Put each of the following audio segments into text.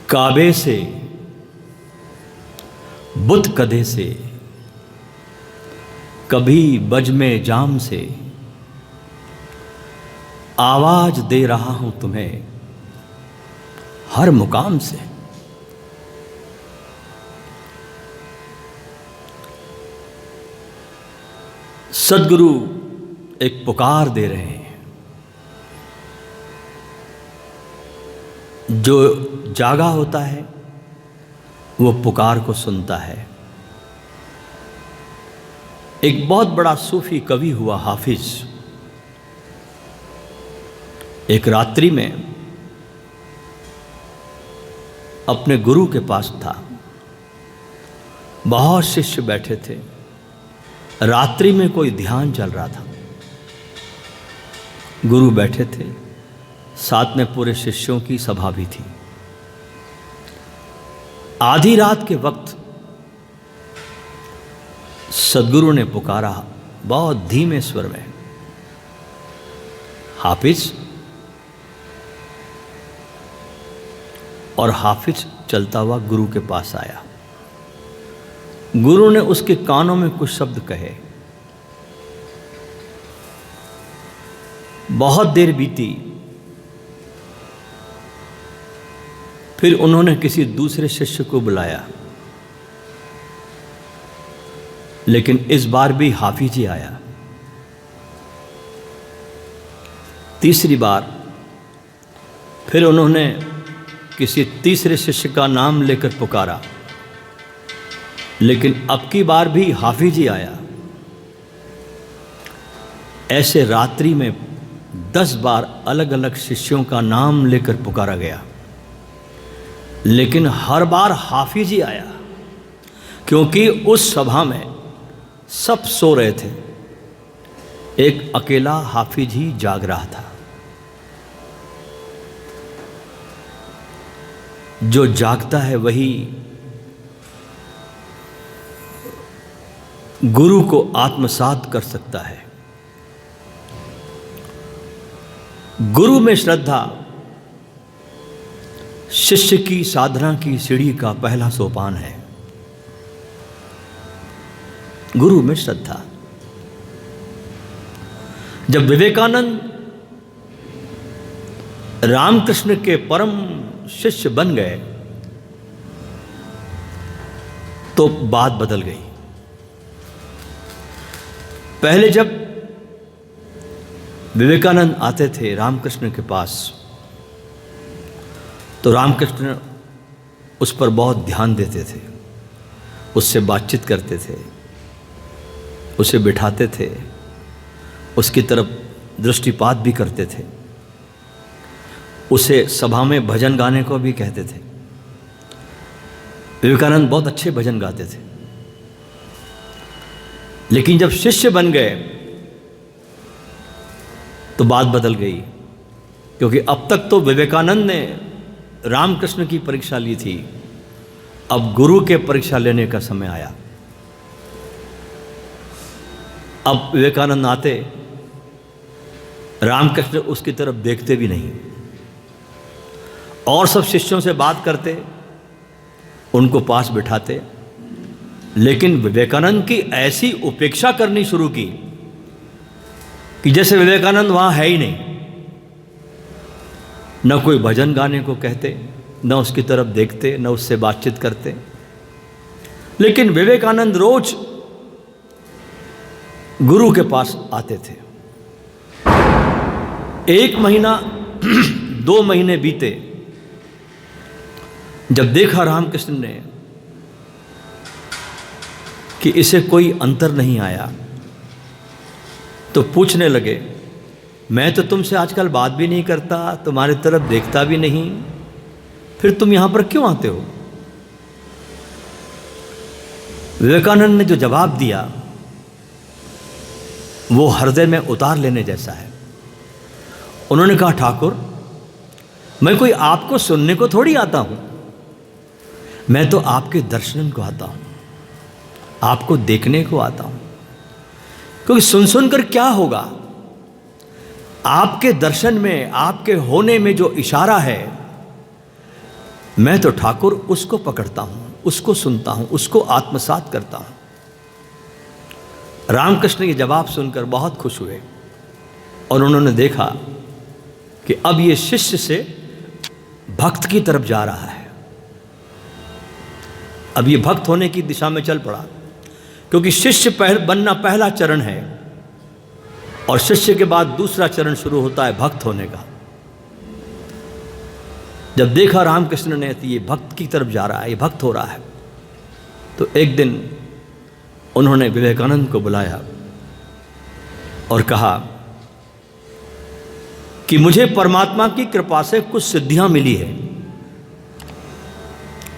काबे से, बुत कदे से, कभी बज में जाम से, आवाज दे रहा हूं तुम्हें हर मुकाम से। सद्गुरु एक पुकार दे रहे हैं। जो जागा होता है वो पुकार को सुनता है। एक बहुत बड़ा सूफी कवि हुआ हाफिज। एक रात्रि में अपने गुरु के पास था। बहुत शिष्य बैठे थे। रात्रि में कोई ध्यान चल रहा था। गुरु बैठे थे, साथ में पूरे शिष्यों की सभा भी थी। आधी रात के वक्त सद्गुरु ने पुकारा बहुत धीमे स्वर में, हाफिज। और हाफिज चलता हुआ गुरु के पास आया। गुरु ने उसके कानों में कुछ शब्द कहे। बहुत देर बीती। फिर उन्होंने किसी दूसरे शिष्य को बुलाया, लेकिन इस बार भी हाफिज ही आया। तीसरी बार फिर उन्होंने किसी तीसरे शिष्य का नाम लेकर पुकारा, लेकिन अब की बार भी हाफिज ही आया। ऐसे रात्रि में 10 बार अलग अलग शिष्यों का नाम लेकर पुकारा गया, लेकिन हर बार हाफिज ही आया, क्योंकि उस सभा में सब सो रहे थे। एक अकेला हाफिज ही जाग रहा था। जो जागता है वही गुरु को आत्मसात कर सकता है। गुरु में श्रद्धा शिष्य की साधना की सीढ़ी का पहला सोपान है। गुरु में श्रद्धा। जब विवेकानंद रामकृष्ण के परम शिष्य बन गए तो बात बदल गई। पहले जब विवेकानंद आते थे रामकृष्ण के पास, तो रामकृष्ण उस पर बहुत ध्यान देते थे, उससे बातचीत करते थे, उसे बिठाते थे, उसकी तरफ दृष्टिपात भी करते थे, उसे सभा में भजन गाने को भी कहते थे। विवेकानंद बहुत अच्छे भजन गाते थे। लेकिन जब शिष्य बन गए तो बात बदल गई, क्योंकि अब तक तो विवेकानंद ने रामकृष्ण की परीक्षा ली थी, अब गुरु के परीक्षा लेने का समय आया। अब विवेकानंद आते, रामकृष्ण उसकी तरफ देखते भी नहीं, और सब शिष्यों से बात करते, उनको पास बिठाते। लेकिन विवेकानंद की ऐसी उपेक्षा करनी शुरू की कि जैसे विवेकानंद वहां है ही नहीं। न कोई भजन गाने को कहते, न उसकी तरफ देखते, न उससे बातचीत करते। लेकिन विवेकानंद रोज गुरु के पास आते थे। 1 महीना 2 महीने बीते। जब देखा रामकृष्ण ने कि इसे कोई अंतर नहीं आया, तो पूछने लगे, मैं तो तुमसे आजकल बात भी नहीं करता, तुम्हारी तरफ देखता भी नहीं, फिर तुम यहां पर क्यों आते हो? विवेकानंद ने जो जवाब दिया वो हृदय में उतार लेने जैसा है। उन्होंने कहा, ठाकुर, मैं कोई आपको सुनने को थोड़ी आता हूं, मैं तो आपके दर्शन को आता हूं, आपको देखने को आता हूं। क्योंकि सुन सुनकर क्या होगा? आपके दर्शन में, आपके होने में जो इशारा है मैं तो ठाकुर उसको पकड़ता हूं, उसको सुनता हूं, उसको आत्मसात करता हूं। रामकृष्ण ये जवाब सुनकर बहुत खुश हुए और उन्होंने देखा कि अब ये शिष्य से भक्त की तरफ जा रहा है। अब ये भक्त होने की दिशा में चल पड़ा, क्योंकि शिष्य बनना पहला चरण है और शिष्य के बाद दूसरा चरण शुरू होता है भक्त होने का। जब देखा रामकृष्ण ने कि ये भक्त की तरफ जा रहा है, ये भक्त हो रहा है, तो एक दिन उन्होंने विवेकानंद को बुलाया और कहा कि मुझे परमात्मा की कृपा से कुछ सिद्धियां मिली है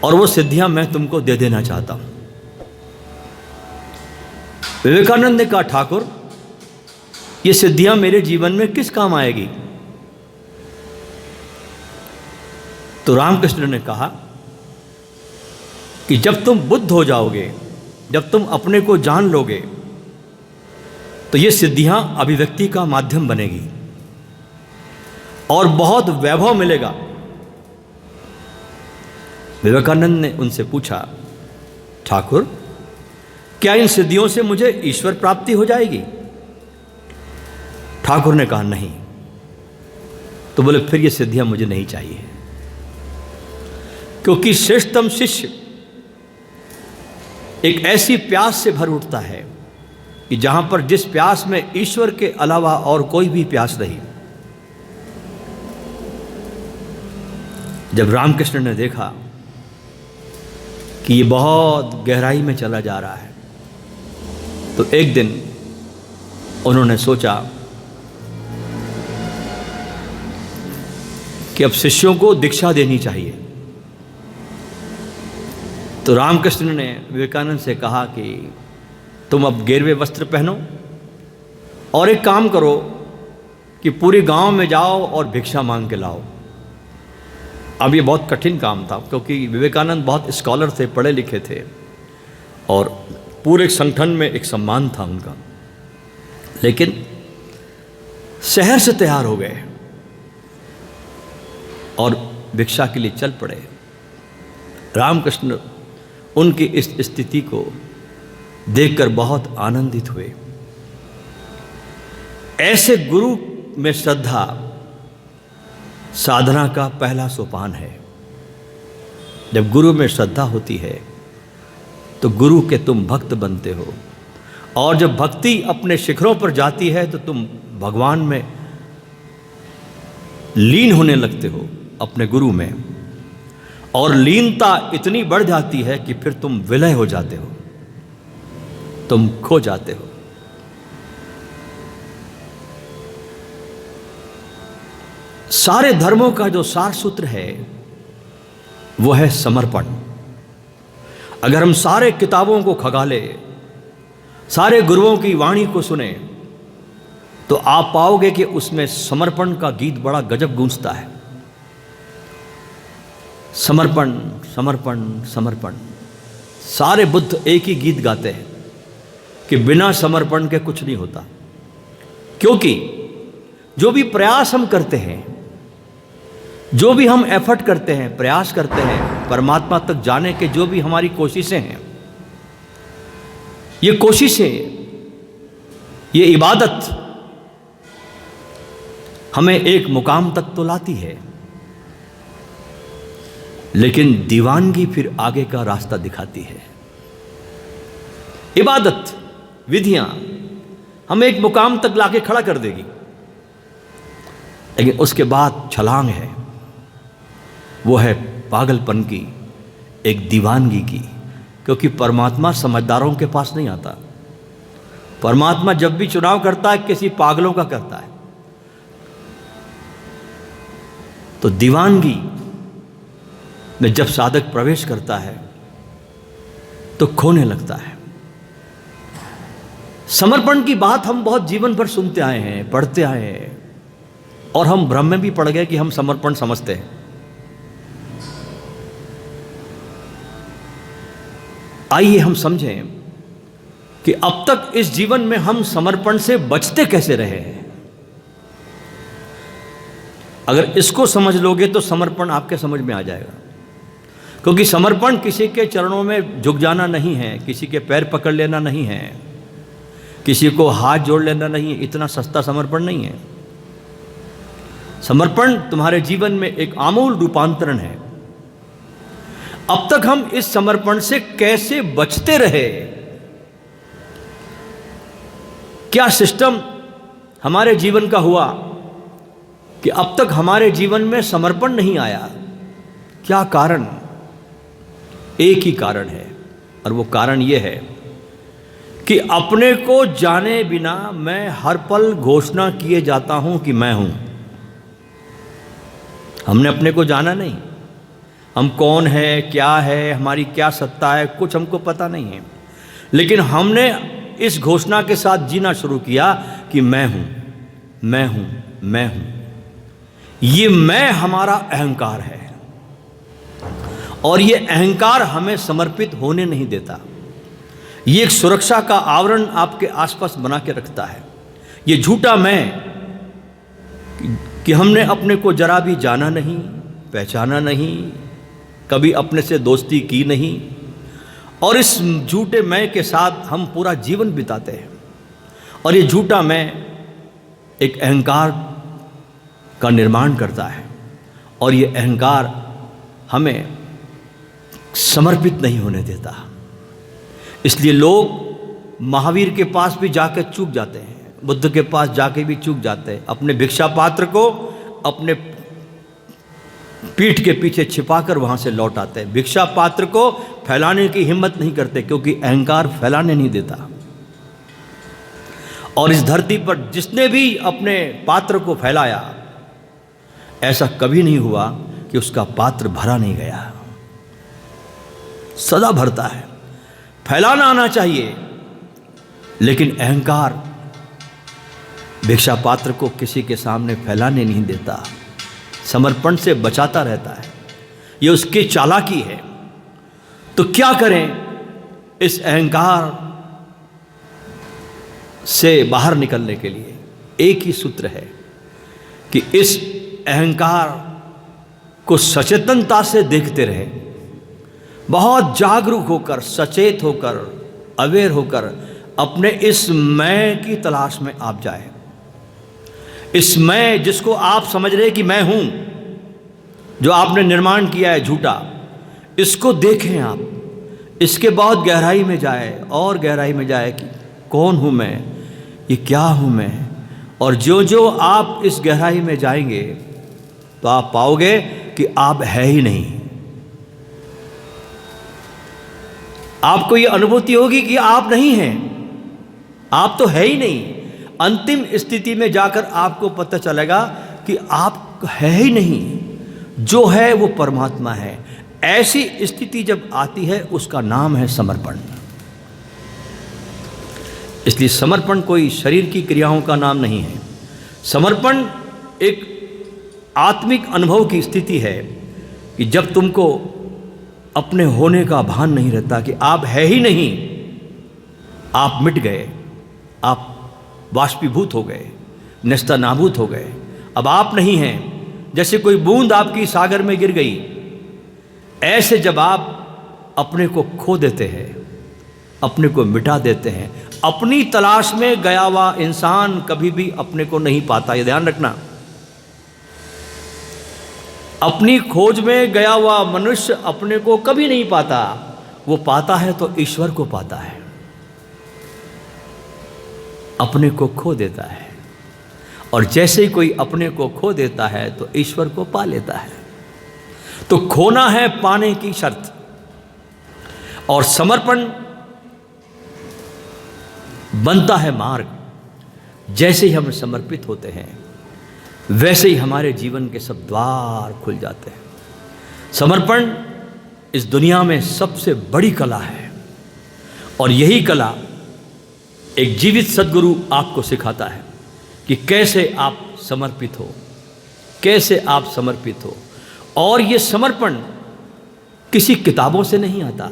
और वो सिद्धियां मैं तुमको दे देना चाहता हूं। विवेकानंद ने कहा, ठाकुर ये सिद्धियां मेरे जीवन में किस काम आएगी? तो रामकृष्ण ने कहा कि जब तुम बुद्ध हो जाओगे, जब तुम अपने को जान लोगे, तो ये सिद्धियां अभिव्यक्ति का माध्यम बनेगी और बहुत वैभव मिलेगा। विवेकानंद ने उनसे पूछा, ठाकुर क्या इन सिद्धियों से मुझे ईश्वर प्राप्ति हो जाएगी? ठाकुर ने कहा, नहीं। तो बोले, फिर ये सिद्धियां मुझे नहीं चाहिए, क्योंकि श्रेष्ठतम शिष्य एक ऐसी प्यास से भर उठता है कि जहां पर जिस प्यास में ईश्वर के अलावा और कोई भी प्यास नहीं। जब रामकृष्ण ने देखा कि ये बहुत गहराई में चला जा रहा है, तो एक दिन उन्होंने सोचा कि अब शिष्यों को दीक्षा देनी चाहिए। तो रामकृष्ण ने विवेकानंद से कहा कि तुम अब गेरुए वस्त्र पहनो और एक काम करो कि पूरे गांव में जाओ और भिक्षा मांग के लाओ। अब ये बहुत कठिन काम था, क्योंकि विवेकानंद बहुत स्कॉलर थे, पढ़े लिखे थे और पूरे संगठन में एक सम्मान था उनका। लेकिन शहर से तैयार हो गए और भिक्षा के लिए चल पड़े। रामकृष्ण उनकी इस स्थिति को देखकर बहुत आनंदित हुए। ऐसे गुरु में श्रद्धा साधना का पहला सोपान है। जब गुरु में श्रद्धा होती है तो गुरु के तुम भक्त बनते हो, और जब भक्ति अपने शिखरों पर जाती है तो तुम भगवान में लीन होने लगते हो, अपने गुरु में। और लीनता इतनी बढ़ जाती है कि फिर तुम विलय हो जाते हो, तुम खो जाते हो। सारे धर्मों का जो सार सूत्र है वो है समर्पण। अगर हम सारे किताबों को खंगाले, सारे गुरुओं की वाणी को सुने, तो आप पाओगे कि उसमें समर्पण का गीत बड़ा गजब गूंजता है। समर्पण समर्पण समर्पण। सारे बुद्ध एक ही गीत गाते हैं कि बिना समर्पण के कुछ नहीं होता। क्योंकि जो भी प्रयास हम करते हैं, जो भी हम एफर्ट करते हैं, प्रयास करते हैं परमात्मा तक जाने के, जो भी हमारी कोशिशें हैं, ये कोशिशें, ये इबादत हमें एक मुकाम तक तो लाती है, लेकिन दीवानगी फिर आगे का रास्ता दिखाती है। इबादत, विधियां हमें एक मुकाम तक लाके खड़ा कर देगी, लेकिन उसके बाद छलांग है, वो है पागलपन की, एक दीवानगी की। क्योंकि परमात्मा समझदारों के पास नहीं आता। परमात्मा जब भी चुनाव करता है किसी पागलों का करता है। तो दीवानगी में जब साधक प्रवेश करता है तो खोने लगता है। समर्पण की बात हम बहुत जीवन भर सुनते आए हैं, पढ़ते आए हैं, और हम भ्रम में भी पड़ गए कि हम समर्पण समझते हैं। आइए हम समझें कि अब तक इस जीवन में हम समर्पण से बचते कैसे रहे हैं। अगर इसको समझ लोगे तो समर्पण आपके समझ में आ जाएगा। क्योंकि समर्पण किसी के चरणों में झुक जाना नहीं है, किसी के पैर पकड़ लेना नहीं है, किसी को हाथ जोड़ लेना नहीं है। इतना सस्ता समर्पण नहीं है। समर्पण तुम्हारे जीवन में एक आमूल रूपांतरण है। अब तक हम इस समर्पण से कैसे बचते रहे? क्या सिस्टम हमारे जीवन का हुआ कि अब तक हमारे जीवन में समर्पण नहीं आया? क्या कारण? एक ही कारण है, और वो कारण ये है कि अपने को जाने बिना मैं हर पल घोषणा किए जाता हूं कि मैं हूं। हमने अपने को जाना नहीं, हम कौन है, क्या है, हमारी क्या सत्ता है, कुछ हमको पता नहीं है। लेकिन हमने इस घोषणा के साथ जीना शुरू किया कि मैं हूं, मैं हूं, मैं हूं। ये मैं हमारा अहंकार है, और ये अहंकार हमें समर्पित होने नहीं देता। ये एक सुरक्षा का आवरण आपके आसपास बना के रखता है। ये झूठा मैं कि हमने अपने को जरा भी जाना नहीं, पहचाना नहीं, कभी अपने से दोस्ती की नहीं, और इस झूठे मैं के साथ हम पूरा जीवन बिताते हैं। और ये झूठा मैं एक अहंकार का निर्माण करता है, और ये अहंकार हमें समर्पित नहीं होने देता। इसलिए लोग महावीर के पास भी जाकर चूक जाते हैं, बुद्ध के पास जाके भी चूक जाते हैं। अपने भिक्षा पात्र को अपने पीठ के पीछे छिपाकर वहां से लौट आते हैं। भिक्षा पात्र को फैलाने की हिम्मत नहीं करते, क्योंकि अहंकार फैलाने नहीं देता। और इस धरती पर जिसने भी अपने पात्र को फैलाया, ऐसा कभी नहीं हुआ कि उसका पात्र भरा नहीं गया। सदा भरता है। फैलाना आना चाहिए, लेकिन अहंकार भिक्षा पात्र को किसी के सामने फैलाने नहीं देता, समर्पण से बचाता रहता है। ये उसकी चालाकी है। तो क्या करें? इस अहंकार से बाहर निकलने के लिए एक ही सूत्र है कि इस अहंकार को सचेतनता से देखते रहे, बहुत जागरूक होकर, सचेत होकर, अवेयर होकर अपने इस मैं की तलाश में आप जाएं। इस मैं जिसको आप समझ रहे कि मैं हूं, जो आपने निर्माण किया है झूठा, इसको देखें आप। इसके बहुत गहराई में जाए, और गहराई में जाए कि कौन हूं मैं, ये क्या हूं मैं। और जो जो आप इस गहराई में जाएंगे तो आप पाओगे कि आप है ही नहीं। आपको ये अनुभूति होगी कि आप नहीं हैं, आप तो है ही नहीं। अंतिम स्थिति में जाकर आपको पता चलेगा कि आप है ही नहीं, जो है वो परमात्मा है। ऐसी स्थिति जब आती है, उसका नाम है समर्पण। इसलिए समर्पण कोई शरीर की क्रियाओं का नाम नहीं है। समर्पण एक आत्मिक अनुभव की स्थिति है कि जब तुमको अपने होने का भान नहीं रहता, कि आप है ही नहीं, आप मिट गए, आप वाष्पीभूत हो गए, नेस्तनाबूत हो गए, अब आप नहीं हैं। जैसे कोई बूंद आपकी सागर में गिर गई, ऐसे जब आप अपने को खो देते हैं, अपने को मिटा देते हैं, अपनी तलाश में गया हुआ इंसान कभी भी अपने को नहीं पाता। ये ध्यान रखना। अपनी खोज में गया हुआ मनुष्य अपने को कभी नहीं पाता। वो पाता है तो ईश्वर को पाता है, अपने को खो देता है। और जैसे ही कोई अपने को खो देता है तो ईश्वर को पा लेता है। तो खोना है पाने की शर्त। और समर्पण बनता है मार्ग। जैसे ही हम समर्पित होते हैं, वैसे ही हमारे जीवन के सब द्वार खुल जाते हैं। समर्पण इस दुनिया में सबसे बड़ी कला है, और यही कला एक जीवित सद्गुरु आपको सिखाता है कि कैसे आप समर्पित हो, कैसे आप समर्पित हो। और ये समर्पण किसी किताबों से नहीं आता।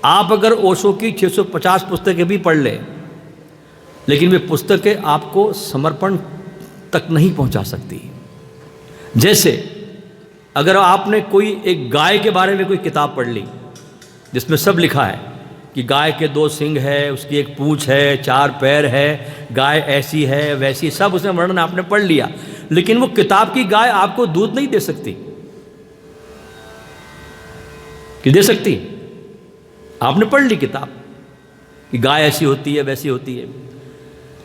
आप अगर ओशो की 650 पुस्तकें भी पढ़ लें, लेकिन वे पुस्तकें आपको समर्पण तक नहीं पहुंचा सकती। जैसे अगर आपने कोई एक गाय के बारे में कोई किताब पढ़ ली जिसमें सब लिखा है कि गाय के 2 सींग है, उसकी एक पूंछ है, 4 पैर है, गाय ऐसी है वैसी, सब उसमें वर्णन आपने पढ़ लिया, लेकिन वो किताब की गाय आपको दूध नहीं दे सकती। कि दे सकती? आपने पढ़ ली किताब कि गाय ऐसी होती है वैसी होती है,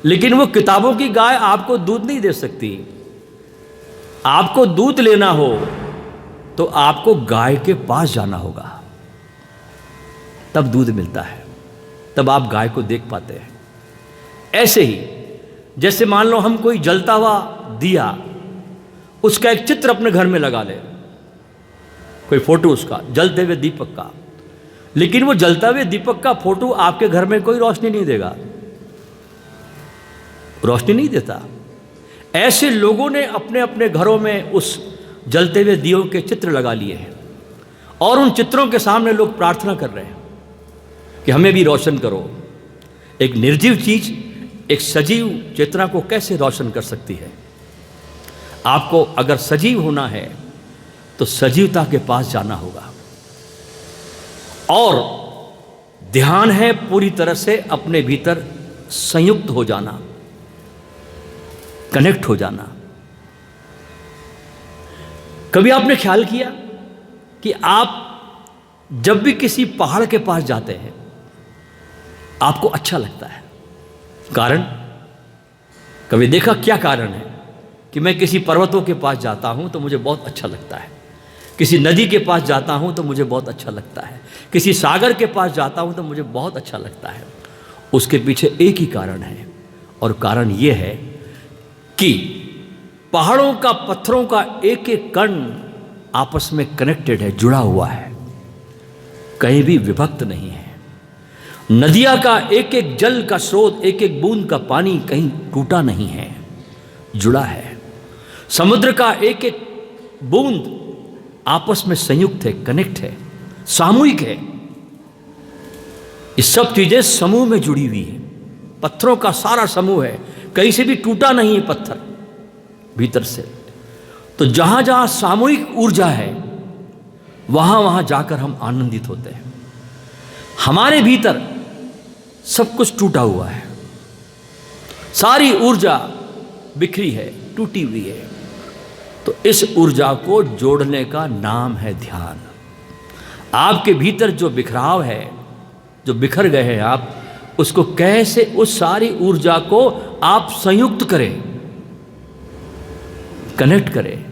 लेकिन वो किताबों की गाय आपको दूध नहीं दे सकती। आपको दूध लेना हो तो आपको गाय के पास जाना होगा, तब दूध मिलता है, तब आप गाय को देख पाते हैं। ऐसे ही जैसे मान लो हम कोई जलता हुआ दिया, उसका एक चित्र अपने घर में लगा ले, कोई फोटो उसका जलते हुए दीपक का, लेकिन वो जलता हुए दीपक का फोटो आपके घर में कोई रोशनी नहीं देगा, रोशनी नहीं देता। ऐसे लोगों ने अपने अपने घरों में उस जलते हुए दियों के चित्र लगा लिए हैं, और उन चित्रों के सामने लोग प्रार्थना कर रहे हैं कि हमें भी रोशन करो। एक निर्जीव चीज एक सजीव चेतना को कैसे रोशन कर सकती है? आपको अगर सजीव होना है तो सजीवता के पास जाना होगा, और ध्यान है पूरी तरह से अपने भीतर संयुक्त हो जाना, कनेक्ट हो जाना। कभी आपने ख्याल किया कि आप जब भी किसी पहाड़ के पास जाते हैं आपको अच्छा लगता है? कारण कभी देखा क्या कारण है कि मैं किसी पर्वतों के पास जाता हूं तो मुझे बहुत अच्छा लगता है, किसी नदी के पास जाता हूं तो मुझे बहुत अच्छा लगता है, किसी सागर के पास जाता हूं तो मुझे बहुत अच्छा लगता है? उसके पीछे एक ही कारण है, और कारण यह है कि पहाड़ों का, पत्थरों का एक एक कण आपस में कनेक्टेड है, जुड़ा हुआ है, कहीं भी विभक्त नहीं है। नदिया का एक एक जल का स्रोत, एक एक बूंद का पानी कहीं टूटा नहीं है, जुड़ा है। समुद्र का एक एक बूंद आपस में संयुक्त है, कनेक्ट है, सामूहिक है। ये सब चीजें समूह में जुड़ी हुई है। पत्थरों का सारा समूह है, कहीं से भी टूटा नहीं है पत्थर भीतर से। तो जहां जहां सामूहिक ऊर्जा है वहां वहां जाकर हम आनंदित होते हैं। हमारे भीतर सब कुछ टूटा हुआ है, सारी ऊर्जा बिखरी है, टूटी हुई है। तो इस ऊर्जा को जोड़ने का नाम है ध्यान। आपके भीतर जो बिखराव है, जो बिखर गए हैं आप, उसको कैसे उस सारी ऊर्जा को आप संयुक्त करें, कनेक्ट करें,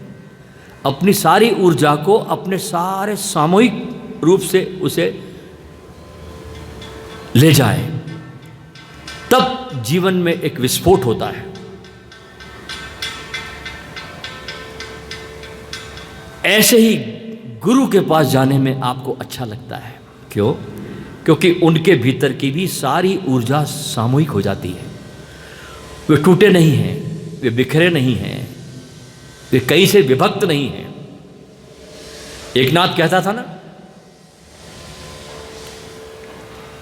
अपनी सारी ऊर्जा को अपने सारे सामूहिक रूप से उसे ले जाए, तब जीवन में एक विस्फोट होता है। ऐसे ही गुरु के पास जाने में आपको अच्छा लगता है। क्यों? क्योंकि उनके भीतर की भी सारी ऊर्जा सामूहिक हो जाती है। वे टूटे नहीं हैं, वे बिखरे नहीं हैं, वे कहीं से विभक्त नहीं हैं। एक नाथ कहता था ना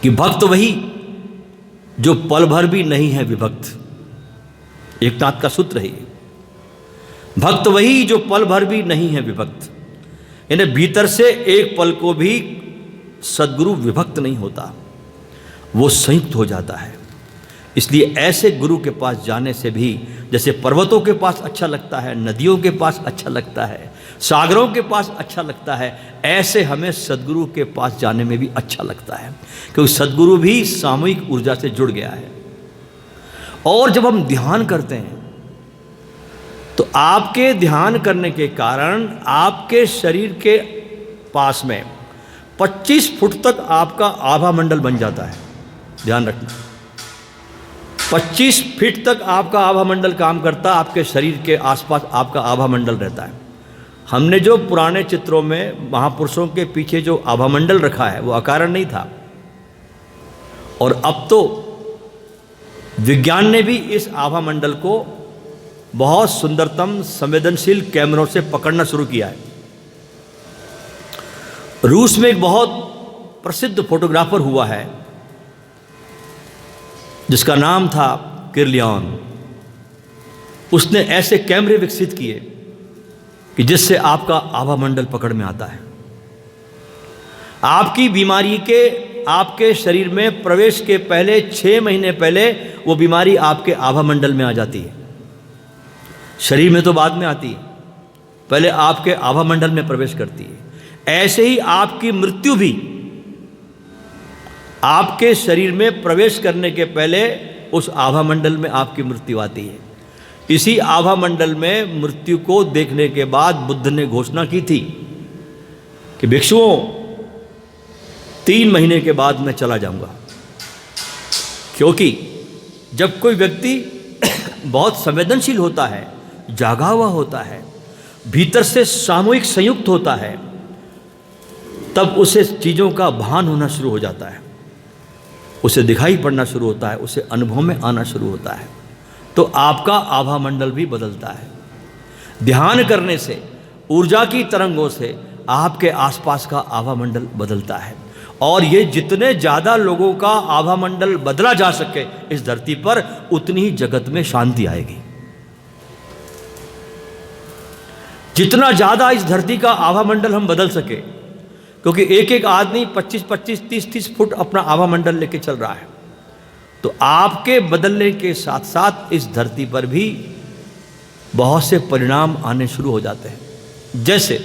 कि भक्त वही जो पल भर भी नहीं है विभक्त। एक नाथ का सूत्र है ये, भक्त वही जो पल भर भी नहीं है विभक्त। यानी भीतर से एक पल को भी सद्गुरु विभक्त नहीं होता, वो संयुक्त हो जाता है। इसलिए ऐसे गुरु के पास जाने से भी, जैसे पर्वतों के पास अच्छा लगता है, नदियों के पास अच्छा लगता है, सागरों के पास अच्छा लगता है, ऐसे हमें सद्गुरु के पास जाने में भी अच्छा लगता है, क्योंकि सद्गुरु भी सामूहिक ऊर्जा से जुड़ गया है। और जब हम ध्यान करते हैं तो आपके ध्यान करने के कारण आपके शरीर के पास में 25 फुट तक आपका आभा मंडल बन जाता है। ध्यान रखना, 25 फीट तक आपका आभा मंडल काम करता, आपके शरीर के आसपास आपका आभा मंडल रहता है। हमने जो पुराने चित्रों में महापुरुषों के पीछे जो आभा मंडल रखा है वो अकारण नहीं था, और अब तो विज्ञान ने भी इस आभा मंडल को बहुत सुंदरतम संवेदनशील कैमरों से पकड़ना शुरू किया है। रूस में एक बहुत प्रसिद्ध फोटोग्राफर हुआ है जिसका नाम था किरलियन। उसने ऐसे कैमरे विकसित किए कि जिससे आपका आभा मंडल पकड़ में आता है। आपकी बीमारी के आपके शरीर में प्रवेश के पहले 6 महीने पहले वो बीमारी आपके आभा मंडल में आ जाती है। शरीर में तो बाद में आती है, पहले आपके आभा मंडल में प्रवेश करती है। ऐसे ही आपकी मृत्यु भी आपके शरीर में प्रवेश करने के पहले उस आभा मंडल में आपकी मृत्यु आती है। इसी आभा मंडल में मृत्यु को देखने के बाद बुद्ध ने घोषणा की थी कि भिक्षुओं 3 महीने के बाद मैं चला जाऊंगा। क्योंकि जब कोई व्यक्ति बहुत संवेदनशील होता है, जागा हुआ होता है, भीतर से सामूहिक संयुक्त होता है, तब उसे चीज़ों का भान होना शुरू हो जाता है, उसे दिखाई पड़ना शुरू होता है, उसे अनुभव में आना शुरू होता है। तो आपका आभा मंडल भी बदलता है। ध्यान करने से, ऊर्जा की तरंगों से आपके आसपास का आभा मंडल बदलता है। और ये जितने ज़्यादा लोगों का आभा मंडल बदला जा सके इस धरती पर, उतनी ही जगत में शांति आएगी। जितना ज़्यादा इस धरती का आभा मंडल हम बदल सके, क्योंकि एक एक आदमी 25-25, 30-30 फुट अपना आभा मंडल लेके चल रहा है, तो आपके बदलने के साथ साथ इस धरती पर भी बहुत से परिणाम आने शुरू हो जाते हैं। जैसे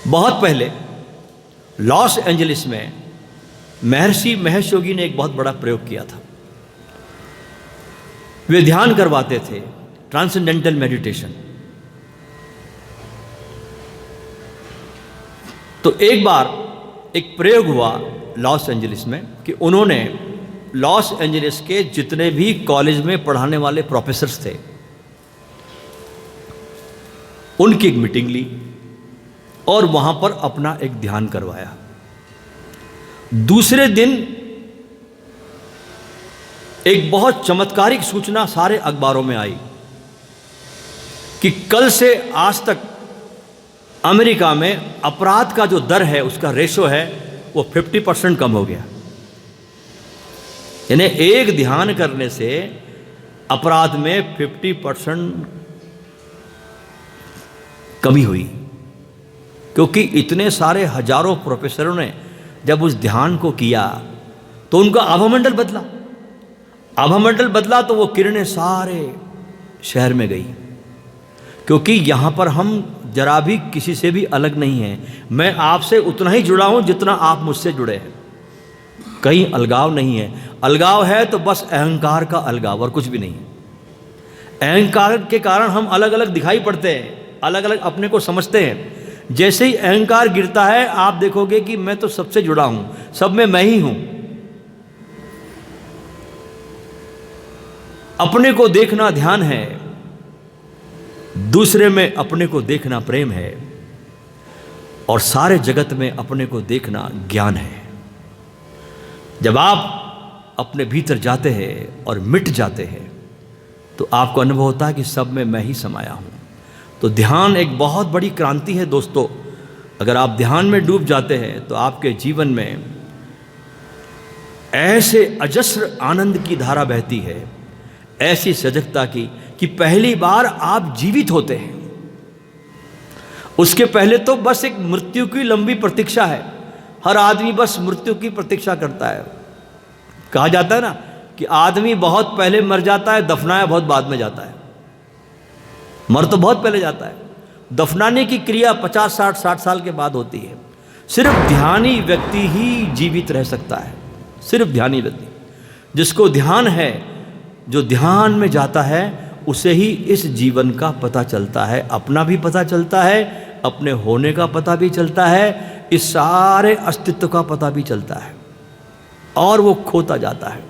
बहुत पहले लॉस एंजलिस में महर्षि महेश योगी ने एक बहुत बड़ा प्रयोग किया था। वे ध्यान करवाते थे, ट्रांसेंडेंटल मेडिटेशन। तो एक बार एक प्रयोग हुआ लॉस एंजलिस में कि उन्होंने लॉस एंजलिस के जितने भी कॉलेज में पढ़ाने वाले प्रोफेसर्स थे, उनकी एक मीटिंग ली और वहां पर अपना एक ध्यान करवाया। दूसरे दिन एक बहुत चमत्कारिक सूचना सारे अखबारों में आई कि कल से आज तक अमेरिका में अपराध का जो दर है, उसका रेशो है, वो 50% कम हो गया। यानी एक ध्यान करने से अपराध में 50% कमी हुई, क्योंकि इतने सारे हजारों प्रोफेसरों ने जब उस ध्यान को किया तो उनका आभामंडल बदला। आभामंडल बदला तो वो किरणें सारे शहर में गई, क्योंकि यहाँ पर हम जरा भी किसी से भी अलग नहीं हैं। मैं आपसे उतना ही जुड़ा हूँ जितना आप मुझसे जुड़े हैं, कहीं अलगाव नहीं है। अलगाव है तो बस अहंकार का अलगाव और कुछ भी नहीं है। अहंकार के कारण हम अलग अलग दिखाई पड़ते हैं, अलग अलग अपने को समझते हैं। जैसे ही अहंकार गिरता है आप देखोगे कि मैं तो सबसे जुड़ा हूँ, सब में मैं ही हूँ। अपने को देखना ध्यान है, दूसरे में अपने को देखना प्रेम है, और सारे जगत में अपने को देखना ज्ञान है। जब आप अपने भीतर जाते हैं और मिट जाते हैं तो आपको अनुभव होता है कि सब में मैं ही समाया हूँ। तो ध्यान एक बहुत बड़ी क्रांति है दोस्तों। अगर आप ध्यान में डूब जाते हैं तो आपके जीवन में ऐसे अजस्र आनंद की धारा बहती है, ऐसी सजगता की, कि पहली बार आप जीवित होते हैं। उसके पहले तो बस एक मृत्यु की लंबी प्रतीक्षा है। हर आदमी बस मृत्यु की प्रतीक्षा करता है। कहा जाता है ना कि आदमी बहुत पहले मर जाता है, दफनाया बहुत बाद में जाता है। मर तो बहुत पहले जाता है, दफनाने की क्रिया 50-60 साल के बाद होती है। सिर्फ ध्यानी व्यक्ति ही जीवित रह सकता है, सिर्फ ध्यानी व्यक्ति। जिसको ध्यान है, जो ध्यान में जाता है, उसे ही इस जीवन का पता चलता है, अपना भी पता चलता है, अपने होने का पता भी चलता है, इस सारे अस्तित्व का पता भी चलता है, और वो खोता जाता है।